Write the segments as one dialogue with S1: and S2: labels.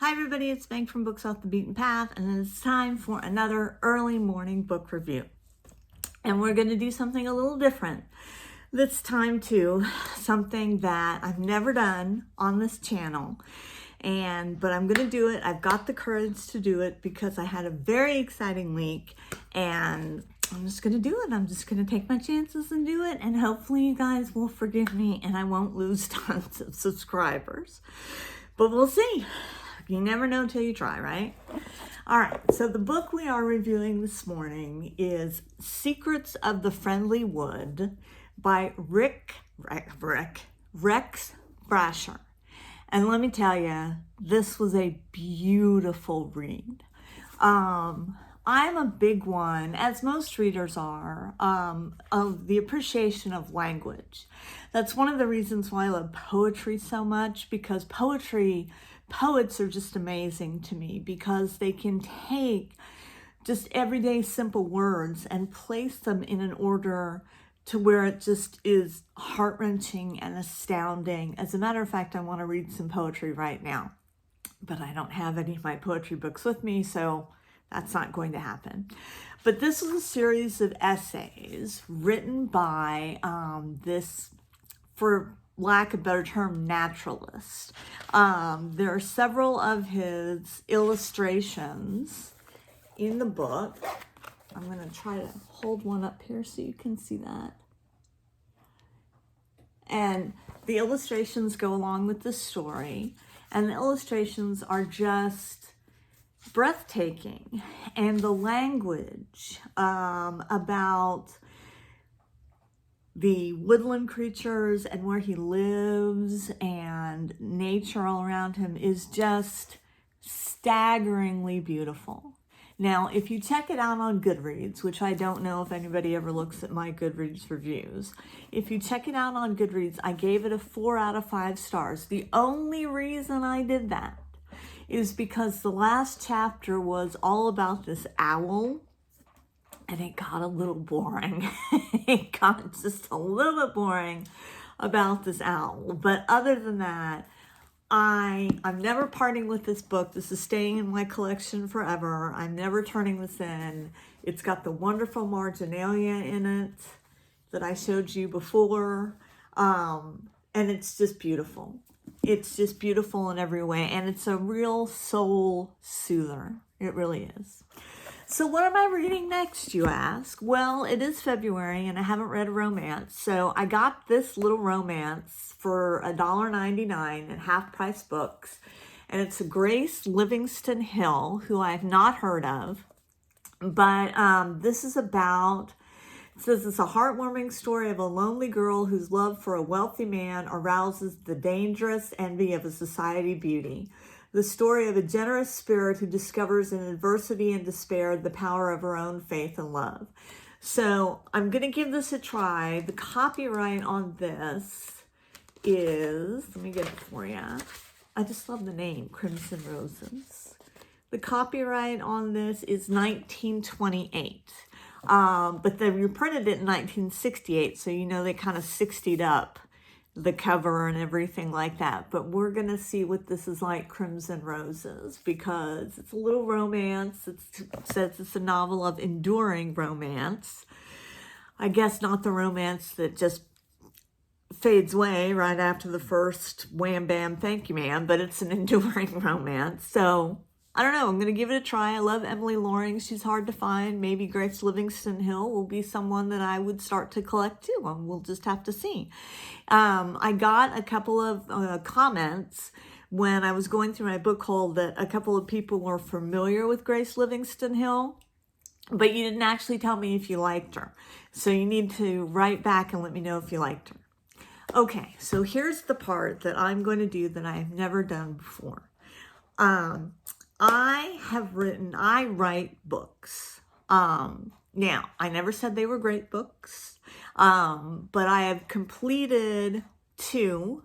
S1: Hi everybody, it's Meg from Books Off the Beaten Path, and it's time for another early morning book review. And we're going to do something a little different this time too, something that I've never done on this channel. But I'm going to do it. I've got the courage to do it because I had a very exciting week, and I'm just going to do it. I'm just going to take my chances and do it, and hopefully you guys will forgive me and I won't lose tons of subscribers. But we'll see. You never know till you try, right? All right, so the book we are reviewing this morning is Secrets of the Friendly Wood by Rex Brasher. And let me tell you, this was a beautiful read. I'm a big one, as most readers are, of the appreciation of language. That's one of the reasons why I love poetry so much, because poets are just amazing to me because they can take just everyday simple words and place them in an order to where it just is heart-wrenching and astounding. As a matter of fact, I want to read some poetry right now, but I don't have any of my poetry books with me, so that's not going to happen. But this was a series of essays written by this, for lack of a better term, naturalist. There are several of his illustrations in the book. I'm going to try to hold one up here so you can see that. And the illustrations go along with the story, and the illustrations are just breathtaking. And the language about the woodland creatures and where he lives and nature all around him is just staggeringly beautiful. Now, if you check it out on Goodreads, which I don't know if anybody ever looks at my Goodreads reviews, if you check it out on Goodreads, I gave it a 4 out of 5 stars. The only reason I did that is because the last chapter was all about this owl, and it got a little boring. It got just a little bit boring about this owl. But other than that, I'm never parting with this book. This is staying in my collection forever. I'm never turning this in. It's got the wonderful marginalia in it that I showed you before. And it's just beautiful. It's just beautiful in every way. And it's a real soul soother. It really is. So what am I reading next, you ask? Well, it is February and I haven't read a romance. So I got this little romance for $1.99 at Half Price Books. And it's a Grace Livingston Hill, who I have not heard of. But this is about, it says it's a heartwarming story of a lonely girl whose love for a wealthy man arouses the dangerous envy of a society beauty. The story of a generous spirit who discovers in adversity and despair the power of her own faith and love. So I'm going to give this a try. The copyright on this is, let me get it for you. I just love the name, Crimson Roses. The copyright on this is 1928. But they reprinted it in 1968, so you know they kind of 60'd up the cover and everything like that. But we're going to see what this is like, Crimson Roses, because it's a little romance. It says it's a novel of enduring romance. I guess not the romance that just fades away right after the first wham bam thank you ma'am, but it's an enduring romance. So I don't know, I'm going to give it a try. I love Emily Loring. She's hard to find. Maybe Grace Livingston Hill will be someone that I would start to collect too. We'll just have to see. I got a couple of comments when I was going through my book haul that a couple of people were familiar with Grace Livingston Hill, but you didn't actually tell me if you liked her. So you need to write back and let me know if you liked her. Okay, so here's the part that I'm going to do that I have never done before. I write books. Now, I never said they were great books, but I have completed 2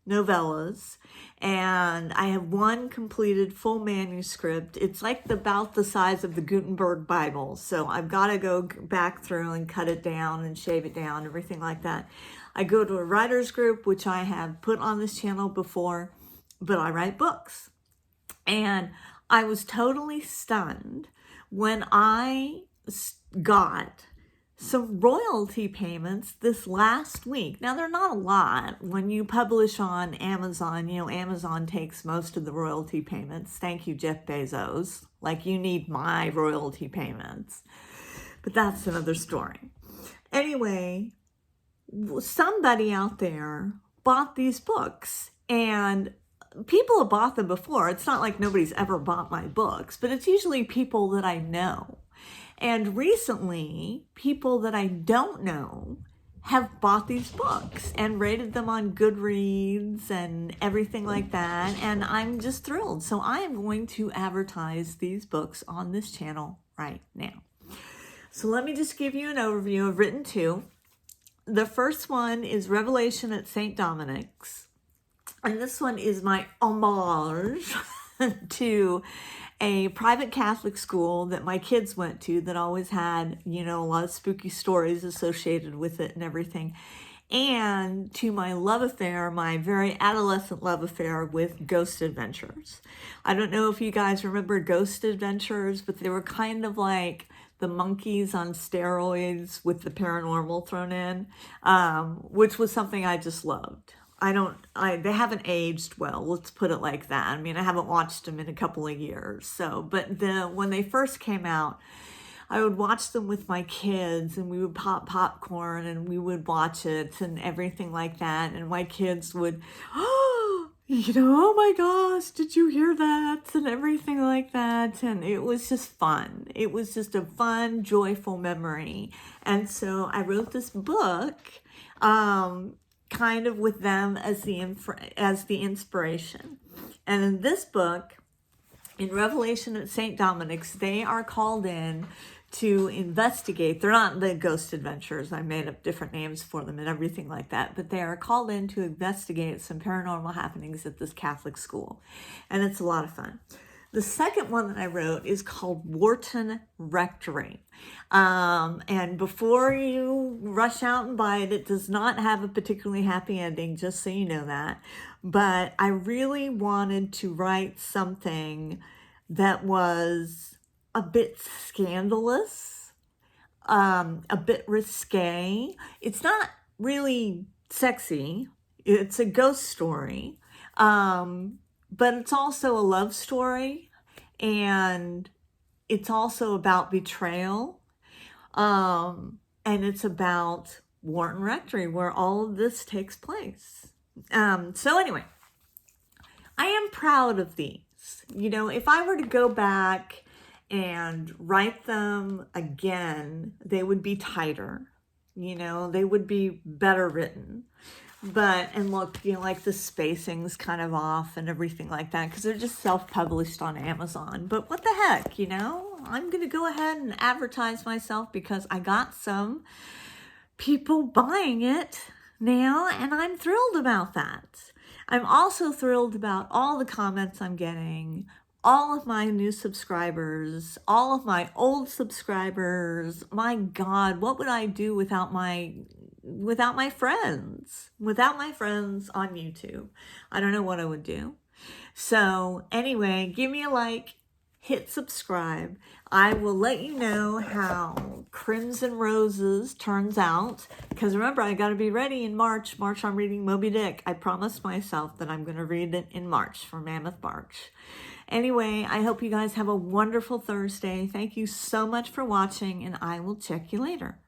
S1: novellas, and I have 1 completed full manuscript. It's like about the size of the Gutenberg Bible, so I've got to go back through and cut it down and shave it down, everything like that. I go to a writer's group, which I have put on this channel before, but I write books. And I was totally stunned when I got some royalty payments this last week. Now, they're not a lot. When you publish on Amazon, you know, Amazon takes most of the royalty payments. Thank you, Jeff Bezos. Like, you need my royalty payments. But that's another story. Anyway, somebody out there bought these books, and people have bought them before. It's not like nobody's ever bought my books, but it's usually people that I know. And recently, people that I don't know have bought these books and rated them on Goodreads and everything like that. And I'm just thrilled. So I am going to advertise these books on this channel right now. So let me just give you an overview. I've written two. The first one is Revelation at St. Dominic's. And this one is my homage to a private Catholic school that my kids went to that always had, you know, a lot of spooky stories associated with it and everything. And to my love affair, my very adolescent love affair with Ghost Adventures. I don't know if you guys remember Ghost Adventures, but they were kind of like the monkeys on steroids with the paranormal thrown in, which was something I just loved. They haven't aged well, let's put it like that. I mean, I haven't watched them in a couple of years. But when they first came out, I would watch them with my kids, and we would pop popcorn and we would watch it and everything like that. And my kids would, oh, you know, oh my gosh, did you hear that? And everything like that. And it was just fun. It was just a fun, joyful memory. And so I wrote this book, kind of with them as the inspiration. And in this book, in Revelation at St. Dominic's, they are called in to investigate. They're not the Ghost Adventures. I made up different names for them and everything like that. But they are called in to investigate some paranormal happenings at this Catholic school. And it's a lot of fun. The second one that I wrote is called Wharton Rectory. And before you rush out and buy it, it does not have a particularly happy ending, just so you know that. But I really wanted to write something that was a bit scandalous, a bit risque. It's not really sexy. It's a ghost story. But it's also a love story, and it's also about betrayal, and it's about Wharton Rectory, where all of this takes place. So anyway, I am proud of these. You know, if I were to go back and write them again, they would be tighter. You know, they would be better written. And look, you know, like the spacing's kind of off and everything like that, because they're just self-published on Amazon. But what the heck, you know, I'm going to go ahead and advertise myself because I got some people buying it now, and I'm thrilled about that. I'm also thrilled about all the comments I'm getting, all of my new subscribers, all of my old subscribers. My God, what would I do without my friends on YouTube? I don't know what I would do. So anyway, give me a like, hit subscribe. I will let you know how Crimson Roses turns out, because remember, I got to be ready in March. I'm reading Moby Dick. I promised myself that I'm going to read it in March for Mammoth March. Anyway, I hope you guys have a wonderful Thursday. Thank you so much for watching, and I will check you later.